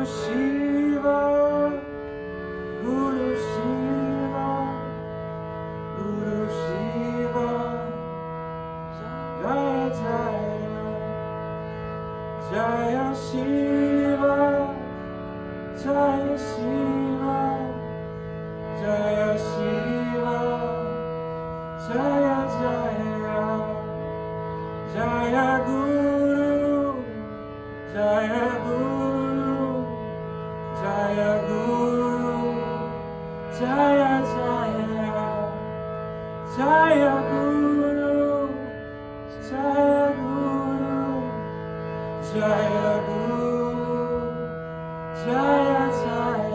Shiva, Guru Shiva, Guru Shiva, Jaya Jaya, Jaya Shiva, Jaya Shiva, Jaya Shiva, Jaya Jaya, Jaya Guru, Jaya Guru, Jaya Guru, Jaya Jaya, Jaya Guru, Jaya Guru, Jaya Guru, Jaya Jaya.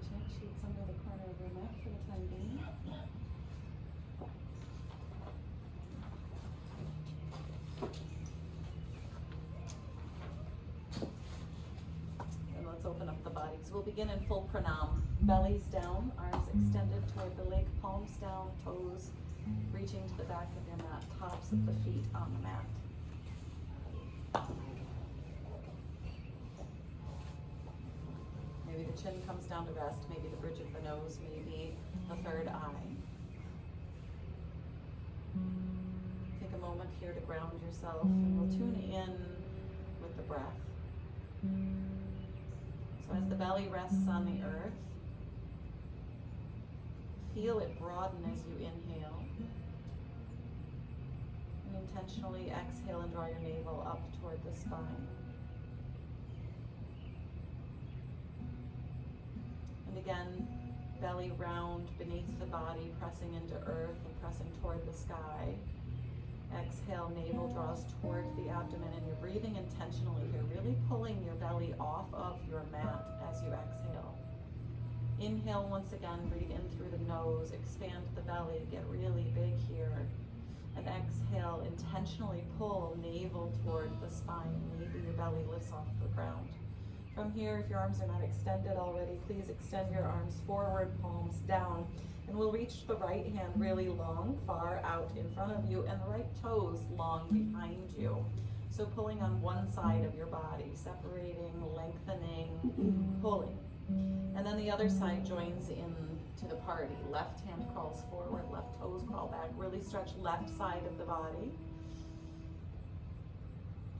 Check sheets under the corner of your mat for the time being. And let's open up the bodies. We'll begin in full pranam. Bellies down, arms extended toward the leg, palms down, toes reaching to the back of your mat, tops of the feet on the mat. Maybe the chin comes down to rest, maybe the bridge of the nose, maybe the third eye. Take a moment here to ground yourself, and we'll tune in with the breath. So as the belly rests on the earth, feel it broaden as you inhale. And intentionally exhale and draw your navel up toward the spine. And again, belly round beneath the body, pressing into earth and pressing toward the sky. Exhale, navel draws toward the abdomen, and you're breathing intentionally here, really pulling your belly off of your mat as you exhale. Inhale once again, breathe in through the nose, expand the belly, get really big here. And exhale, intentionally pull navel toward the spine. Maybe your belly lifts off the ground. From here, if your arms are not extended already, please extend your arms forward, palms down. And we'll reach the right hand really long, far out in front of you, and the right toes long behind you. So pulling on one side of your body, separating, lengthening, pulling. And then the other side joins in to the party. Left hand crawls forward, left toes crawl back. Really stretch left side of the body.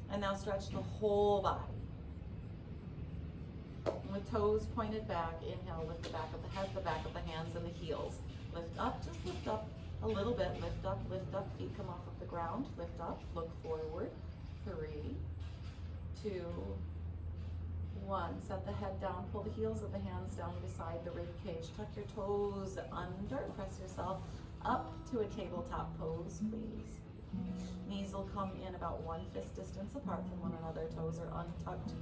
And now stretch the whole body. And with toes pointed back, inhale, lift the back of the head, the back of the hands, and the heels. Lift up, just lift up a little bit. Lift up, feet come off of the ground. Lift up, look forward. 3, 2, 1. Set the head down, pull the heels of the hands down beside the rib cage. Tuck your toes under, press yourself up to a tabletop pose, please. Knees will come in about 1 fist distance apart from one another. Toes are untucked.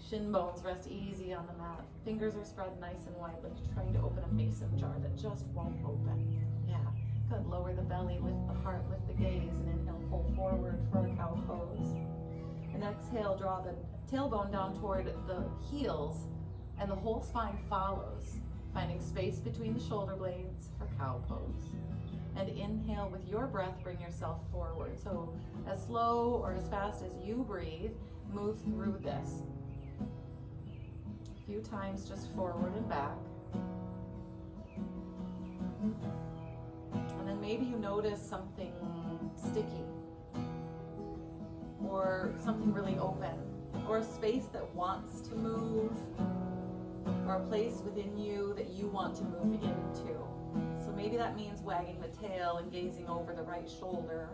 Shin bones rest easy on the mat. Fingers are spread nice and wide, like you're trying to open a mason jar that just won't open. Yeah, good. Lower the belly, lift the heart, lift the gaze, and inhale, pull forward for a cow pose. And exhale, draw the tailbone down toward the heels, and the whole spine follows, finding space between the shoulder blades for cow pose. And inhale with your breath, bring yourself forward. So as slow or as fast as you breathe, move through this. A few times just forward and back. And then maybe you notice something sticky, or something really open, or a space that wants to move, or a place within you that you want to move into. So maybe that means wagging the tail and gazing over the right shoulder.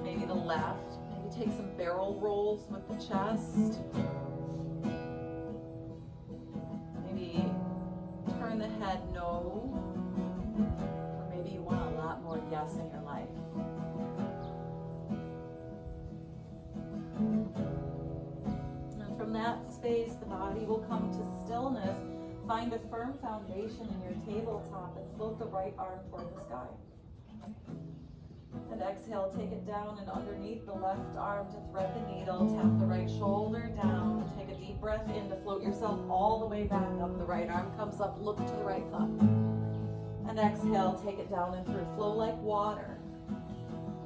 Maybe the left. Maybe take some barrel rolls with the chest. Maybe turn the head no. Or maybe you want a lot more yes in your life. And from that space, the body will come to stillness. Find a firm foundation in your tabletop and float the right arm toward the sky. And exhale, take it down and underneath the left arm to thread the needle. Tap the right shoulder down. Take a deep breath in to float yourself all the way back up. The right arm comes up, look to the right thumb. And exhale, take it down and through. Flow like water.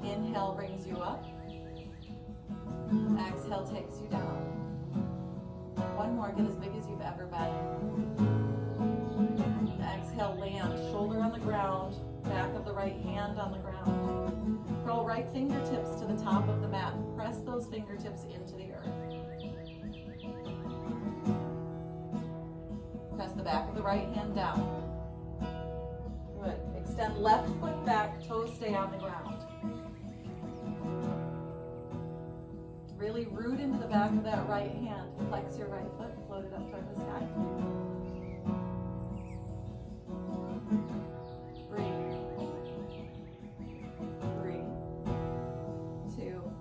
Inhale brings you up. Exhale takes you down. One more, get as big as you've ever been. Exhale, land, shoulder on the ground, back of the right hand on the ground. Curl right fingertips to the top of the mat. Press those fingertips into the earth. Press the back of the right hand down. Good. Extend left foot back, toes stay on the ground. Really root into the back of that right hand. Flex your right foot, float it up toward the sky. Breathe. 3, 2.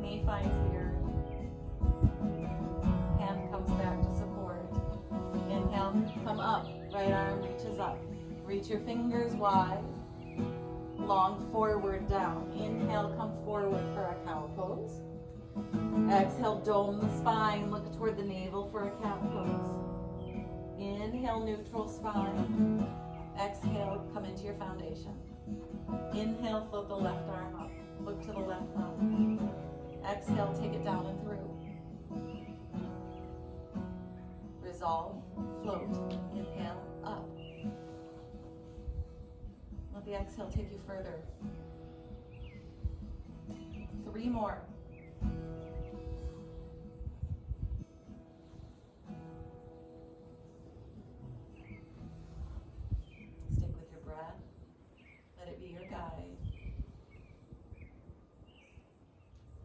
Knee finds the earth. Hand comes back to support. Inhale, come up. Right arm reaches up. Reach your fingers wide. Long forward down. Inhale, come forward for a cow pose. Exhale, dome the spine. Look toward the navel for a cat pose. Inhale, neutral spine. Exhale, come into your foundation. Inhale, float the left arm up. Look to the left thumb. Exhale, take it down and through. Resolve, float. Inhale, up. Let the exhale take you further. 3 more. Stick with your breath. Let it be your guide.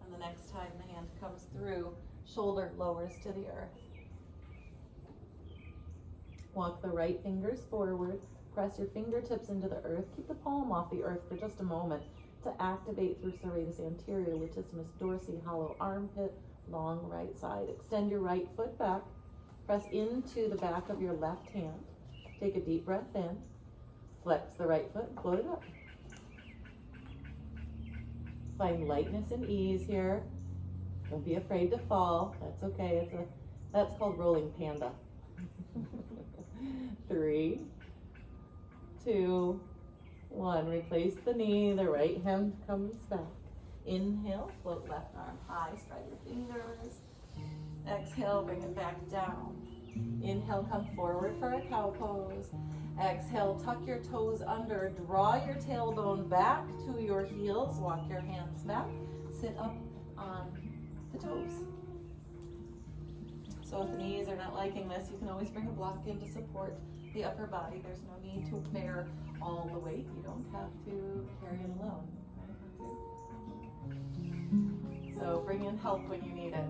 And the next time the hand comes through, shoulder lowers to the earth. Walk the right fingers forward. Press your fingertips into the earth. Keep the palm off the earth for just a moment to activate through serratus anterior, latissimus dorsi, hollow armpit, long right side. Extend your right foot back. Press into the back of your left hand. Take a deep breath in. Flex the right foot, float it up. Find lightness and ease here. Don't be afraid to fall. That's okay. That's called rolling panda. 3, 2, 1. Replace the knee. The right hand comes back. Inhale, float left arm high. Spread your fingers. Exhale, bring it back down. Inhale, come forward for a cow pose. Exhale, tuck your toes under. Draw your tailbone back to your heels. Walk your hands back. Sit up on the toes. So if the knees are not liking this, you can always bring a block in to support the upper body. There's no need to bear all the weight. You don't have to carry it alone. Right? So bring in help when you need it.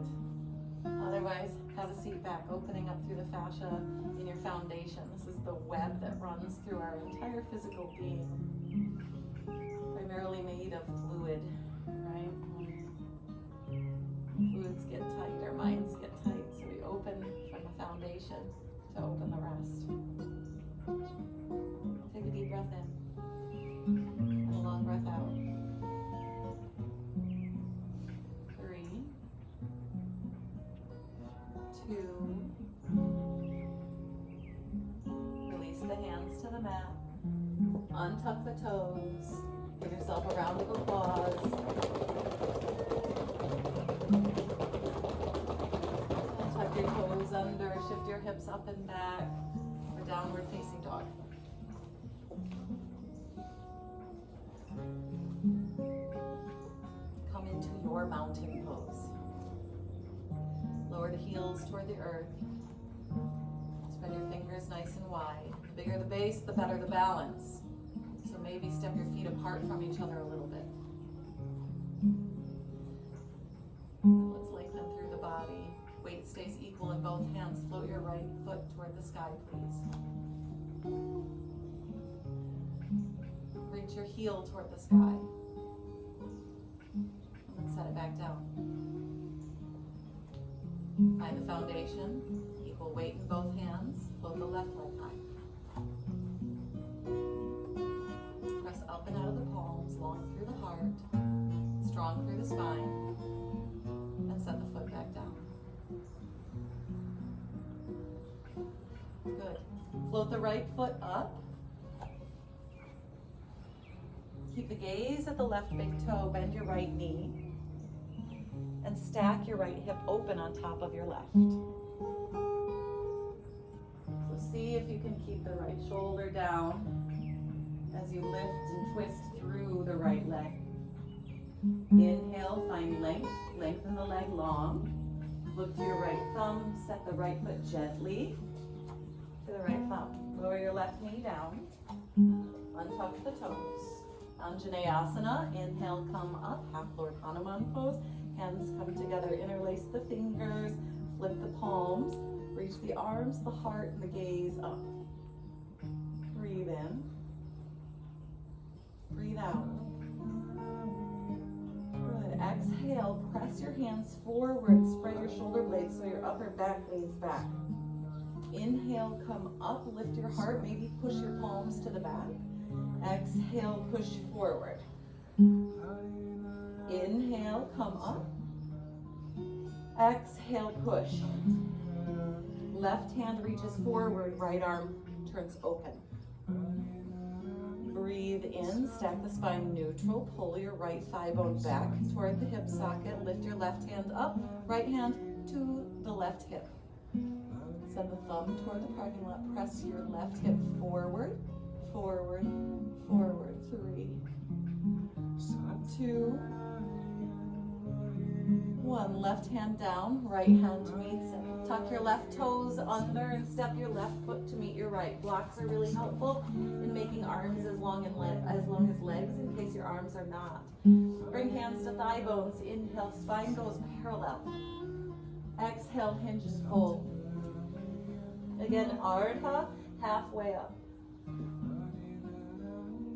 Otherwise, have a seat back, opening up through the fascia in your foundation. This is the web that runs through our entire physical being. Primarily made of fluid, right? Fluids get tight, our minds get tight, so we open from the foundation to open the rest. Take a deep breath in and a long breath out. 3, 2, release the hands to the mat, untuck the toes, give yourself a round of applause. And tuck your toes under, shift your hips up and back for downward facing dog. Come into your mountain pose. Lower the heels toward the earth. Spread your fingers nice and wide. The bigger the base, the better the balance. So maybe step your feet apart from each other a little bit. Let's lengthen through the body. Weight stays equal in both hands. Float your right foot toward the sky, please. Reach your heel toward the sky. And then set it back down. Find the foundation. Equal weight in both hands. Float the left leg high. Press up and out of the palms, long through the heart, strong through the spine, and set the foot back down. Good. Float the right foot up. Keep the gaze at the left big toe, bend your right knee, and stack your right hip open on top of your left. So see if you can keep the right shoulder down as you lift and twist through the right leg. Inhale, find length, lengthen the leg long. Look to your right thumb, set the right foot gently to the right thumb. Lower your left knee down, untuck the toes. Anjaneyasana, inhale, come up, half Lord Hanuman pose. Hands come together, interlace the fingers, flip the palms, reach the arms, the heart, and the gaze up. Breathe in. Breathe out. Good. Exhale, press your hands forward, spread your shoulder blades so your upper back leans back. Inhale, come up, lift your heart, maybe push your palms to the back. Exhale, push forward. Inhale, come up. Exhale, push. Left hand reaches forward, right arm turns open. Breathe in, stack the spine neutral, pull your right thigh bone back toward the hip socket, lift your left hand up, right hand to the left hip. Send the thumb toward the parking lot, press your left hip forward, forward, forward. 3, 2, 1. Left hand down, right hand meets it. Tuck your left toes under and step your left foot to meet your right. Blocks are really helpful in making arms as long as legs in case your arms are not. Bring hands to thigh bones. Inhale, spine goes parallel. Exhale, hinge and fold. Again, Ardha, halfway up.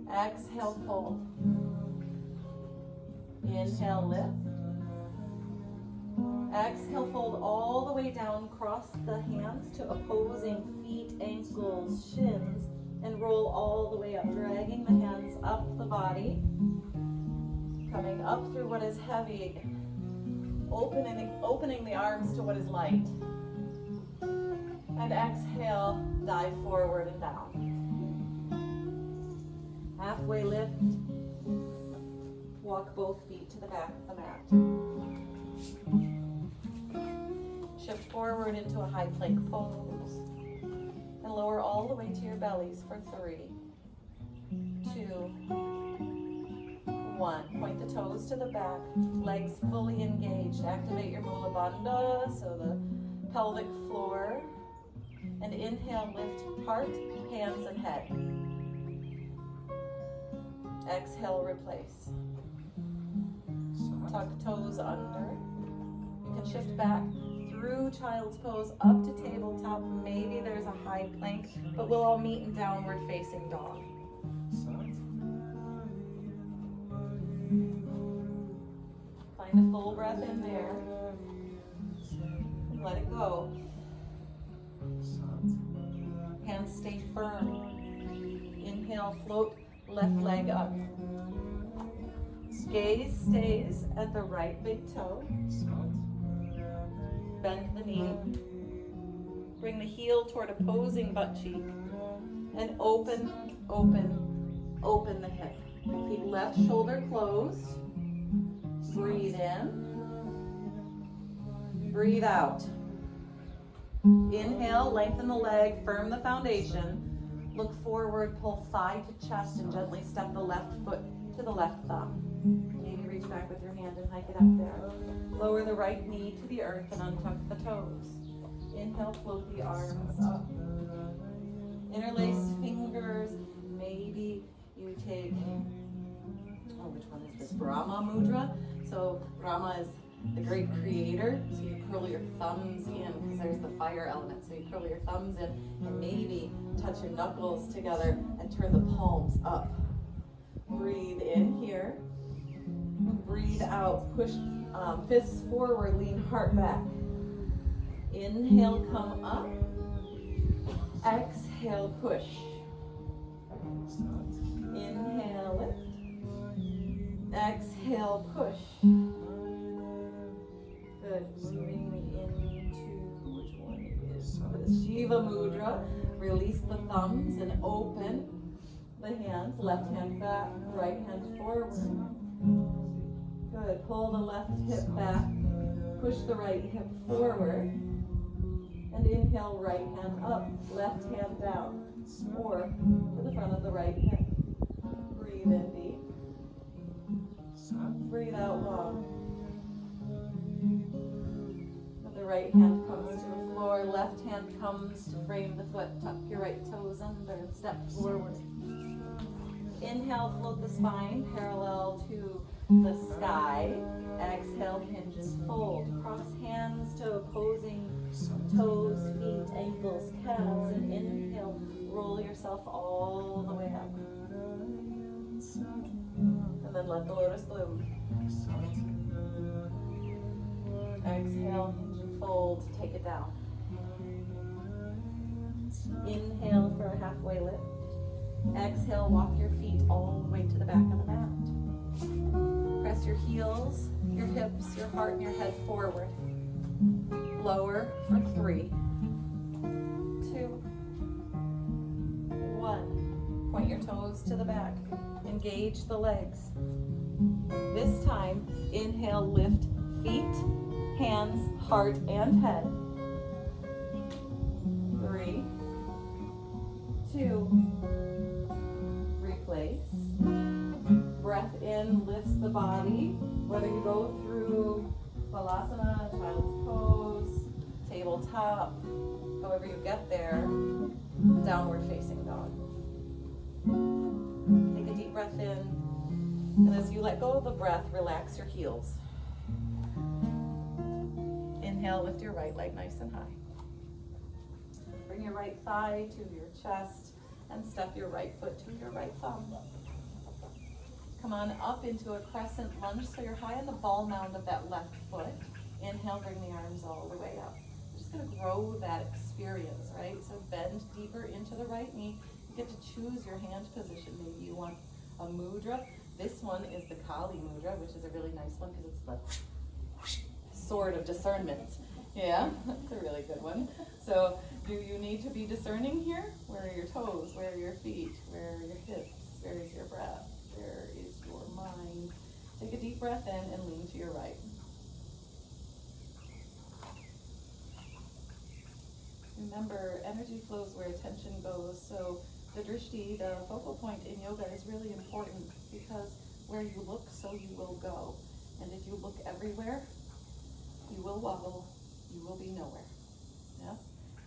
Exhale, fold. Inhale, lift. Exhale, fold all the way down, cross the hands to opposing feet, ankles, shins, and roll all the way up, dragging the hands up the body, coming up through what is heavy, opening the arms to what is light. And exhale, dive forward and down. Halfway lift, walk both feet to the back of the mat. Shift forward into a high plank pose and lower all the way to your bellies for 3, 2, 1. Point the toes to the back, legs fully engaged. Activate your Mula Bandha, so the pelvic floor. And inhale, lift heart, hands, and head. Exhale, replace. Tuck toes under. You can shift back through child's pose up to tabletop. Maybe there's a high plank, but we'll all meet in downward facing dog. Find a full breath in there. And let it go. Hands stay firm. Inhale, float left leg up. Gaze stays at the right big toe. Bend the knee. Bring the heel toward opposing butt cheek. And open, open, open the hip. Keep left shoulder closed. Breathe in. Breathe out. Inhale, lengthen the leg, firm the foundation. Look forward, pull thigh to chest, and gently step the left foot to the left thumb. Maybe reach back with your hand and hike it up there. Lower the right knee to the earth and untuck the toes. Inhale, float the arms up. Interlace fingers. Maybe you take, which one is this? Brahma mudra. So Brahma is the great creator. So you curl your thumbs in because there's the fire element. So you curl your thumbs in and maybe touch your knuckles together and turn the palms up. Breathe in here. Breathe out. Push fists forward. Lean heart back. Inhale, come up. Exhale, push. Inhale, lift. Exhale, push. Good. Moving into which one is this? Shiva Mudra. Release the thumbs and open the hands. Left hand back, right hand forward. Good. Pull the left hip back. Push the right hip forward. And inhale, right hand up, left hand down, or to the front of the right hip. Breathe in deep. Breathe out long. The right hand comes to the floor, left hand comes to frame the foot. Tuck your right toes under and step forward. Inhale, float the spine parallel to the sky. Exhale, hinge and fold. Cross hands to opposing toes, feet, ankles, calves, and inhale, roll yourself all the way up. And then let the lotus bloom. Exhale, hinge and fold, take it down. Inhale for a halfway lift. Exhale, walk your feet all the way to the back of the mat. Press your heels, your hips, your heart, and your head forward. Lower for 3, 2, 1. Point your toes to the back. Engage the legs. This time, inhale, lift feet, hands, heart, and head. 3, 2, replace. Breath in lifts the body, whether you go through Balasana, child's pose, tabletop, however you get there, downward facing dog. Take a deep breath in, and as you let go of the breath, relax your heels. Inhale, lift your right leg nice and high. Bring your right thigh to your chest and step your right foot to your right thumb. Come on up into a crescent lunge so you're high on the ball mound of that left foot. Inhale, bring the arms all the way up. We're just going to grow that experience, right? So bend deeper into the right knee. You get to choose your hand position. Maybe you want a mudra. This one is the Kali mudra, which is a really nice one because it's the sword of discernment. Yeah, that's a really good one. So do you need to be discerning here? Where are your toes? Where are your feet? Where are your hips? Where is your breath? Where is your mind? Take a deep breath in and lean to your right. Remember, energy flows where attention goes. So the drishti, the focal point in yoga, is really important because where you look, so you will go. And if you look everywhere, you will wobble, you will be nowhere. Yeah?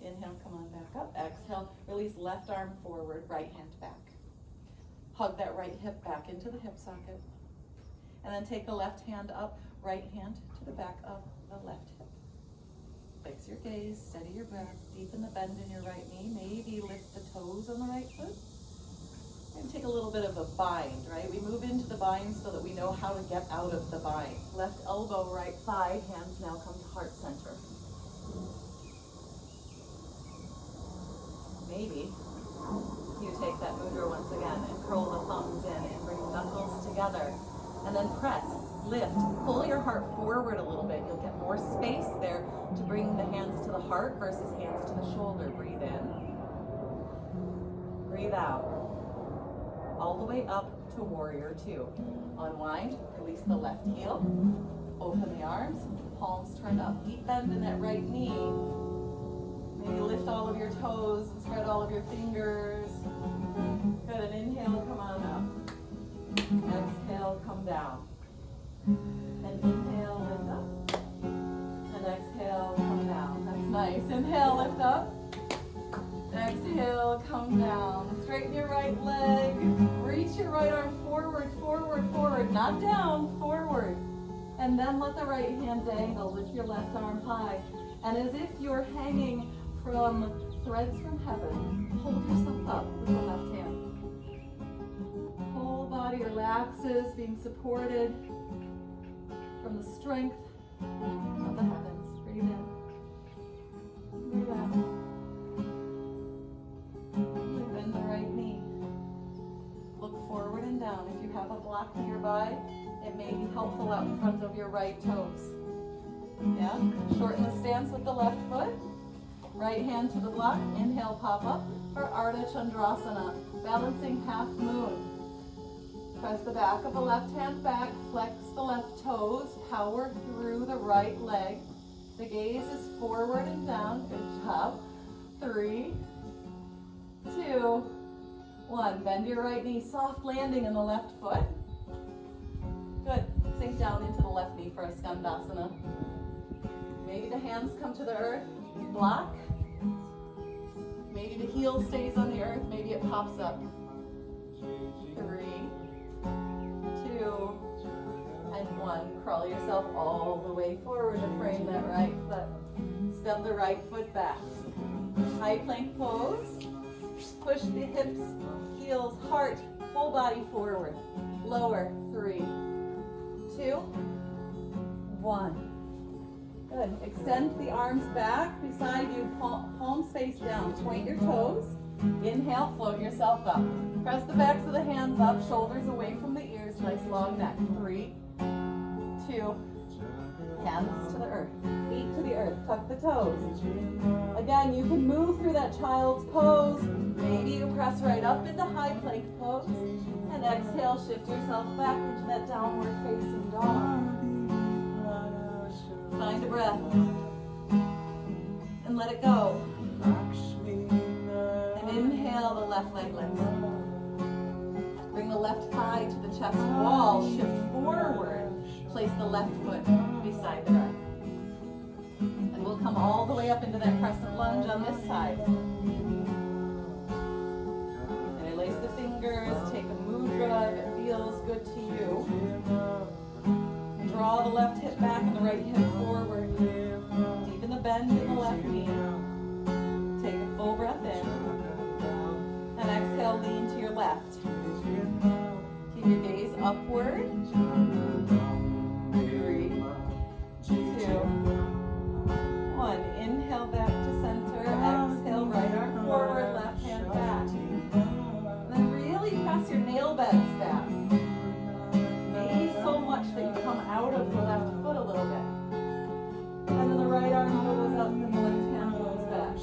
Inhale, come on back up. Exhale, release left arm forward, right hand back. Hug that right hip back into the hip socket. And then take the left hand up, right hand to the back of the left hip. Fix your gaze, steady your breath, deepen the bend in your right knee. Maybe lift the toes on the right foot. And take a little bit of a bind, right? We move into the bind so that we know how to get out of the bind. Left elbow, right thigh, hands now come to heart center. Maybe you take that mudra once again and curl the thumbs in and bring knuckles together. And then press, lift, pull your heart forward a little bit. You'll get more space there to bring the hands to the heart versus hands to the shoulder. Breathe in. Breathe out. All the way up to warrior 2. Unwind, release the left heel. Open the arms, palms turned up. Deep bend in that right knee. Maybe lift all of your toes and spread all of your fingers. Good, and inhale, come on up. Exhale, come down. And inhale, lift up. And exhale, come down. That's nice. Inhale, lift up. Exhale, come down. right leg. Reach your right arm forward, forward, forward. Not down, forward. And then let the right hand dangle. Lift your left arm high. And as if you're hanging from threads from heaven, hold yourself up with the left hand. Whole body relaxes, being supported from the strength of the heavens. Breathe in. Breathe out. Bend the right knee. Look forward and down. If you have a block nearby, it may be helpful out in front of your right toes. Yeah? Shorten the stance with the left foot. Right hand to the block. Inhale, pop up. For Ardha Chandrasana. Balancing half moon. Press the back of the left hand back. Flex the left toes. Power through the right leg. The gaze is forward and down. Good job. 3, 2, 1. Bend your right knee. Soft landing in the left foot. Good. Sink down into the left knee for a Skandasana. Maybe the hands come to the earth. Block. Maybe the heel stays on the earth. Maybe it pops up. 3, 2, and 1. Crawl yourself all the way forward to frame that right foot. Step the right foot back. High plank pose. Push the hips, heels, heart, whole body forward. Lower. 3, 2, 1. Good. Extend the arms back beside you, palms face down. Point your toes. Inhale, float yourself up. Press the backs of the hands up, shoulders away from the ears. Nice long neck. 3, 2, hands to the earth. Feet to the earth. Tuck the toes. Again, you can move through that child's pose. Maybe you press right up into high plank pose. And exhale, shift yourself back into that downward facing dog. Find a breath. And let it go. And inhale, the left leg lifts. Bring the left thigh to the chest wall. Shift forward. Place the left foot beside the right. And we'll come all the way up into that crescent lunge on this side. Interlace the fingers. Take a mudra if it feels good to you. Draw the left hip back and the right hip forward. Deepen the bend in the left knee. Take a full breath in. And exhale, lean to your left. Keep your gaze upward. 3, 2, 1. Inhale back to center. Exhale, right arm forward, left hand back. And then really press your nail beds back. Maybe so much that you come out of the left foot a little bit. And then the right arm goes up and the left hand goes back.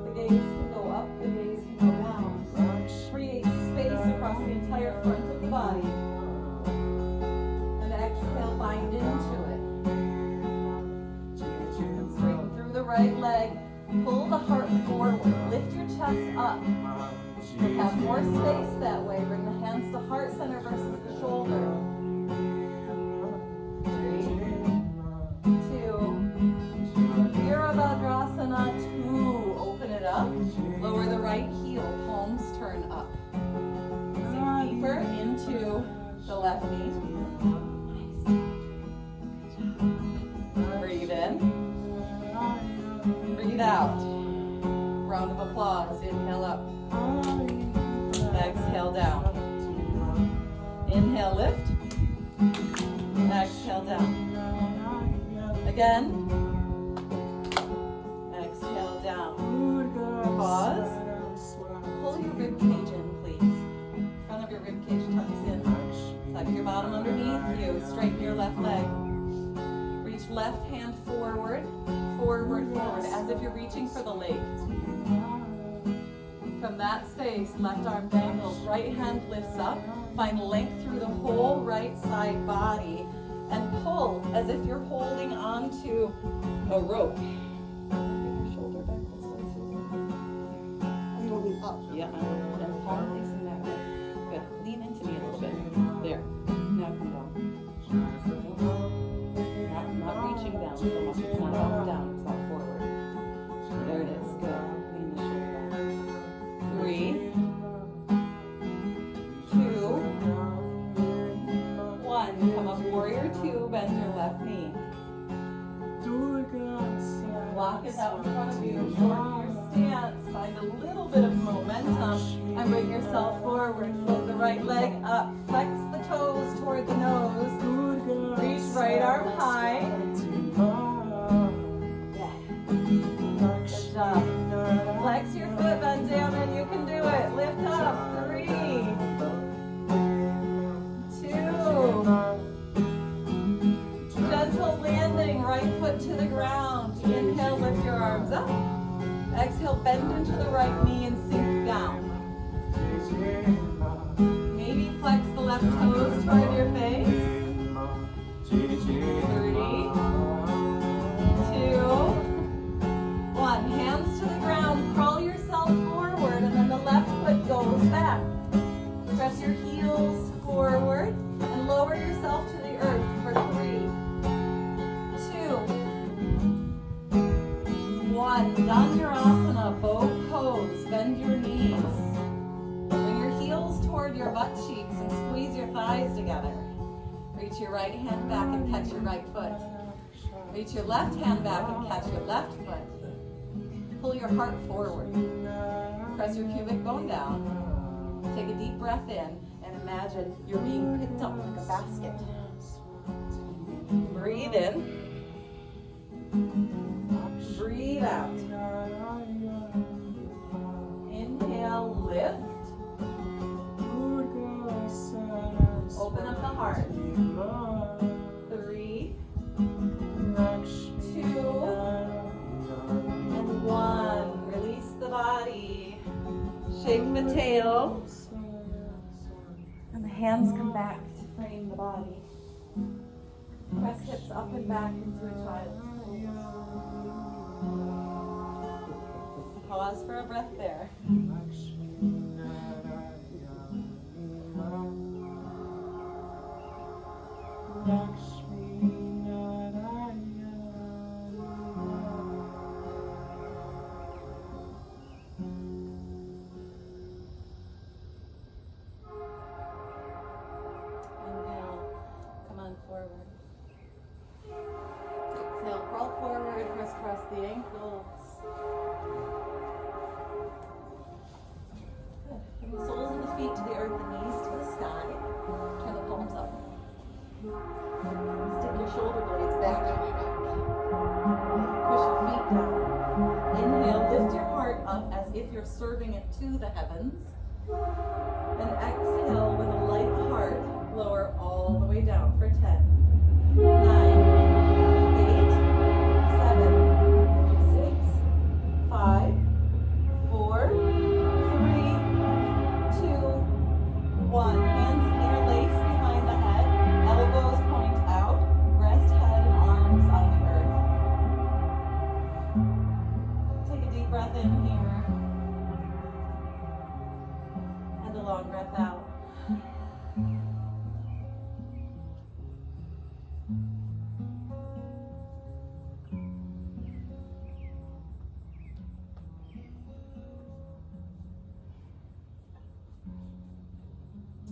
The gaze can go up, the gaze can go down. Create space across the entire front of the body. And exhale, bind into it. Straighten through the right leg. Pull the heart forward. Lift your chest up. You'll have more space that way. Bring the hands to heart center versus the shoulder. 3, 2, Virabhadrasana 2. Open it up. Lower the right heel. Palms turn up. Sink deeper into the left knee. Breathe in. Breathe out. Round of applause. Inhale up. Exhale down. Inhale, lift. Exhale down. Again. Exhale down. Pause. Pull your rib cage in, please. Front of your rib cage tucks in. Tuck your bottom underneath you. Straighten your left leg. Reach left hand forward. Forward, forward, as if you're reaching for the lake. From that space, left arm dangles, right hand lifts up. Find length through the whole right side body and pull as if you're holding onto a rope. Bring your shoulder back this way, Susan. You'll be up. Yeah, and palm facing that way. Good. Lean into me a little bit. There. Now come down. Not reaching down so much. It's not up and down. It's not forward. There it is. Good. Lean the shoulder back. 3, And bring yourself forward. Float the right leg up. Flex the toes toward the nose. Reach right arm high. Yeah. Good job. Flex your foot, bend down, and you can do it. Lift up. 3, 2. Gentle landing, right foot to the ground. Inhale, lift your arms up. Exhale, bend into the right knee and sink down. Maybe flex the left toes toward your face. 3, 2, 1. Hands to the ground. Crawl yourself forward, and then the left foot goes back. Press your heels forward and lower yourself to the earth for 3, 2, 1. Dandurasana, bow pose. Bend your knees. Bring your heels toward your butt cheeks and squeeze your thighs together. Reach your right hand back and catch your right foot. Reach your left hand back and catch your left foot. Pull your heart forward. Press your pubic bone down. Take a deep breath in and imagine you're being picked up like a basket. Breathe in. Breathe out. Inhale, lift. Open up the heart. 3, 2, and 1. Release the body. Shake the tail. And the hands come back to frame the body. Press hips up and back into a child's pose. Pause for a breath there. Inhale, come on forward. Exhale, crawl forward, crisscross the ankles. Good. Bring the soles of the feet to the earth, the knees to the sky. Turn the palms up. Stick your shoulder blades back on your back. Push your feet down. Inhale, lift your heart up as if you're serving it to the heavens. And exhale with a light heart, lower all the way down for 10, 9, 8, 7, 6, 5, 4, 3, 2, 1. Hands interlace behind the head, elbows point out, rest head and arms on the earth. Take a deep breath in here, and a long breath out.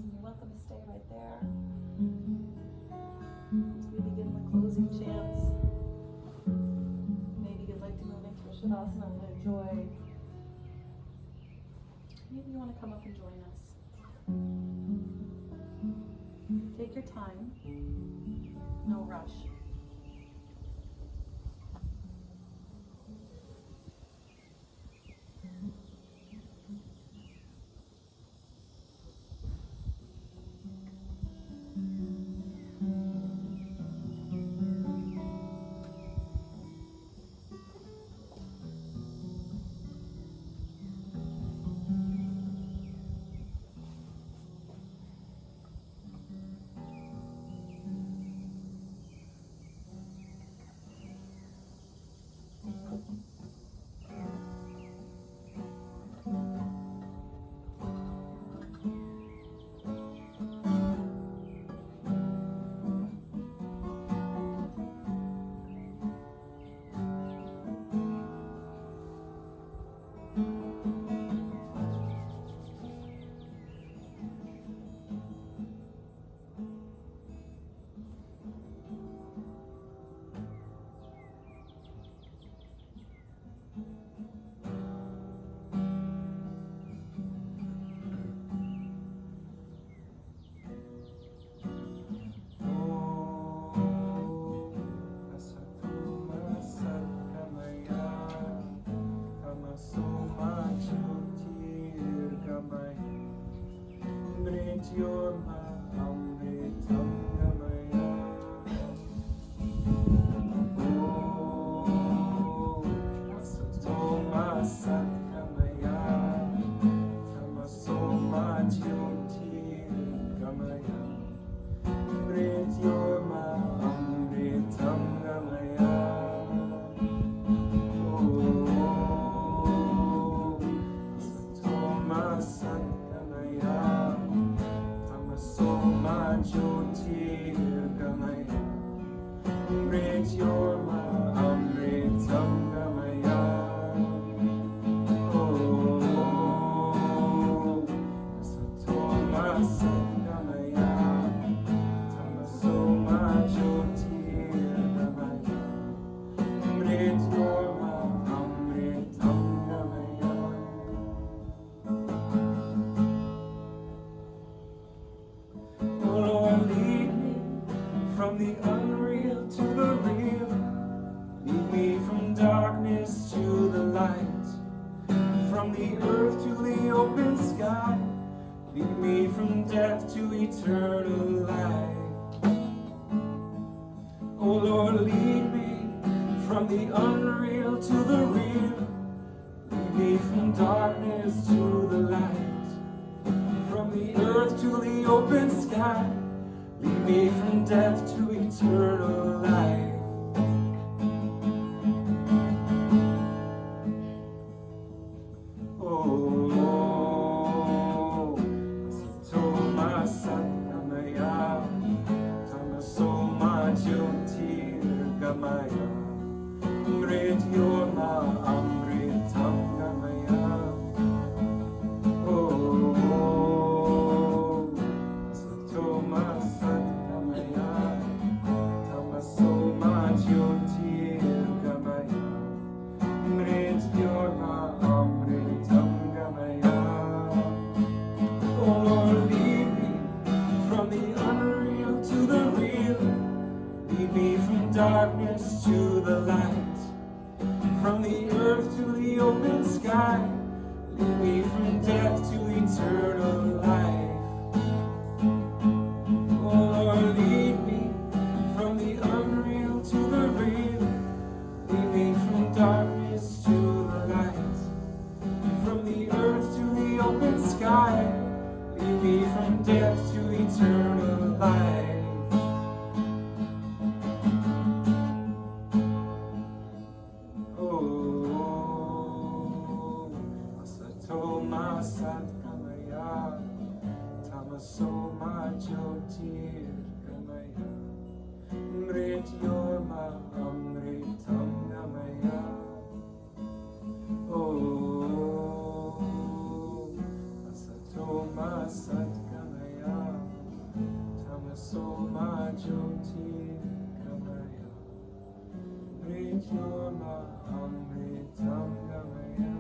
You're welcome to stay right there. As we begin the closing chants, maybe you'd like to move into a Shavasana to enjoy. Maybe you want to come up and join us. Take your time. No rush. From the unreal to the real, lead me from darkness to the light, from the earth to the open sky, lead me from death to eternal life. Oh Lord, lead me from the unreal to the real, lead me from darkness to the light, from the earth to the open sky, lead me from death to eternal life. Oh, Toma Sakamaya, Tamasoma Jyotir Gamaya, Amrit Yoma Amritam Gamaya. Oh, Toma Sakamaya, Tamasoma Jyotir Gamaya, Amrit Yoma Amritam Gamaya. Oh Lord, lead me from the unreal to the real, lead me from darkness to the light, from the earth to the open sky, lead me from death to eternal life. Oh Lord, lead me from the unreal to the real, lead me from darkness to the light, from the earth to the open sky, lead me from death to eternal life. Oh, Asatoma Satkamaya, Tamasoma Jyotir Gamaya, Amrit Yoma Amritam Gamaya. Oh, Asatoma Satkamaya, Tamasoma Jyotir Gamaya, Amrit Yoma Amritam Gamaya.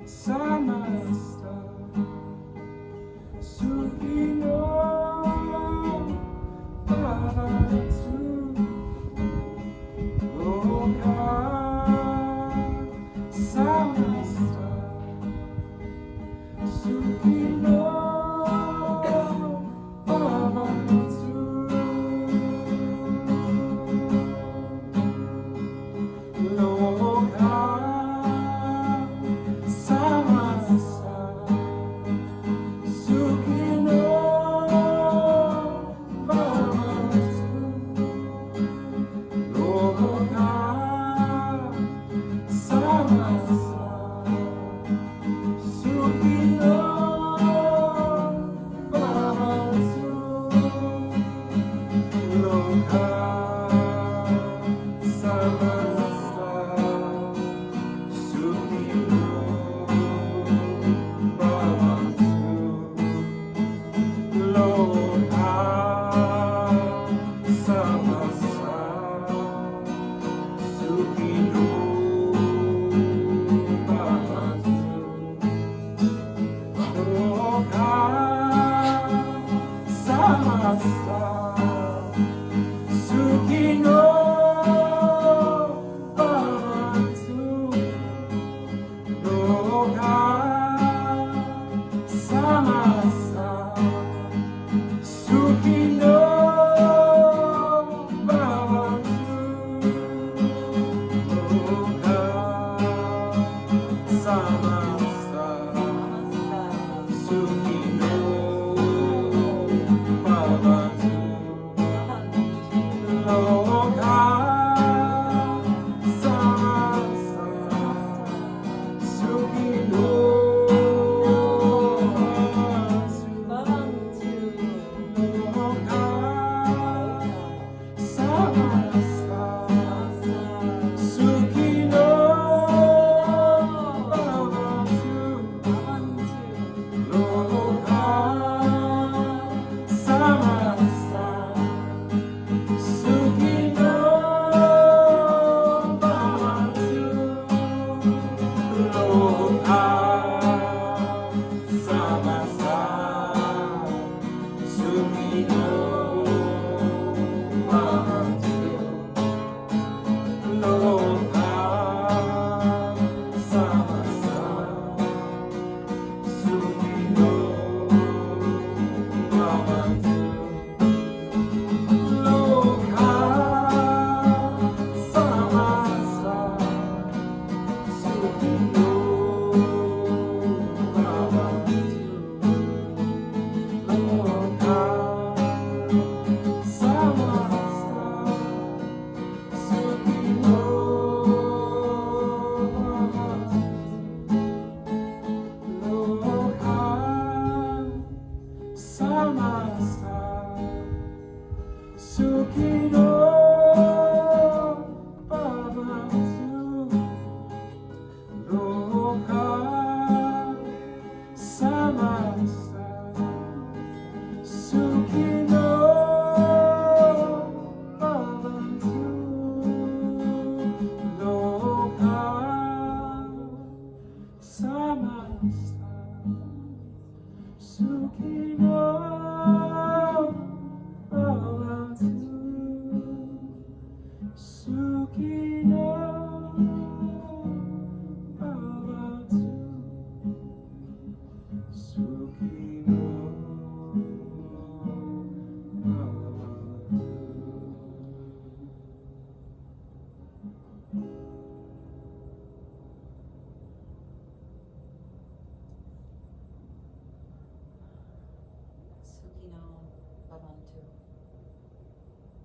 Samasta Sukhino Bhavatu Loka Samasta Sukhino Bhavatu Loka Samasta Sukhino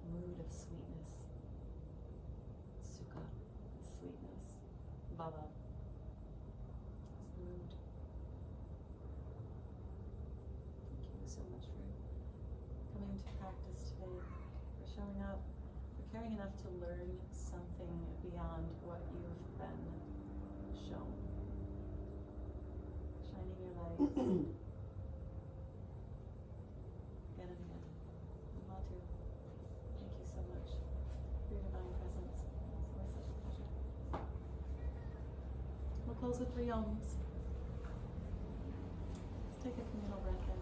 Mood of sweetness. Sukha, sweetness. Baba, it's the mood. Thank you so much for coming to practice today, for showing up, for caring enough to learn something beyond what you've been shown. Shining your lights. Again and again. Matu, thank you so much for your divine presence. It's always such a pleasure. We'll close with 3 ohms. Let's take a communal breath in.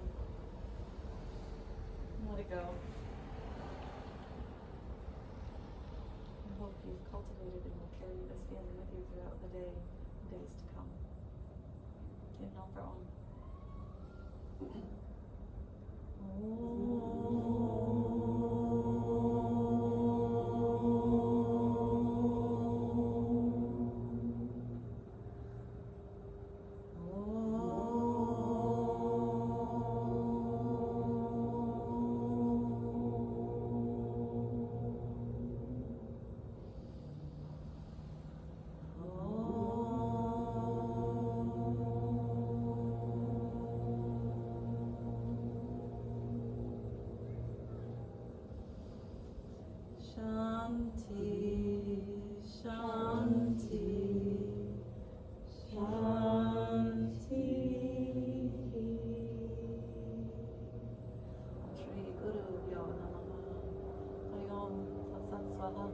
And let it go. I hope you've cultivated and will carry this feeling with you throughout the day and days to come. Inhale for Om. Shanti, Shanti, Shanti. Shri Guru Yo Namaha. Hari Om Tat Sat Swaha.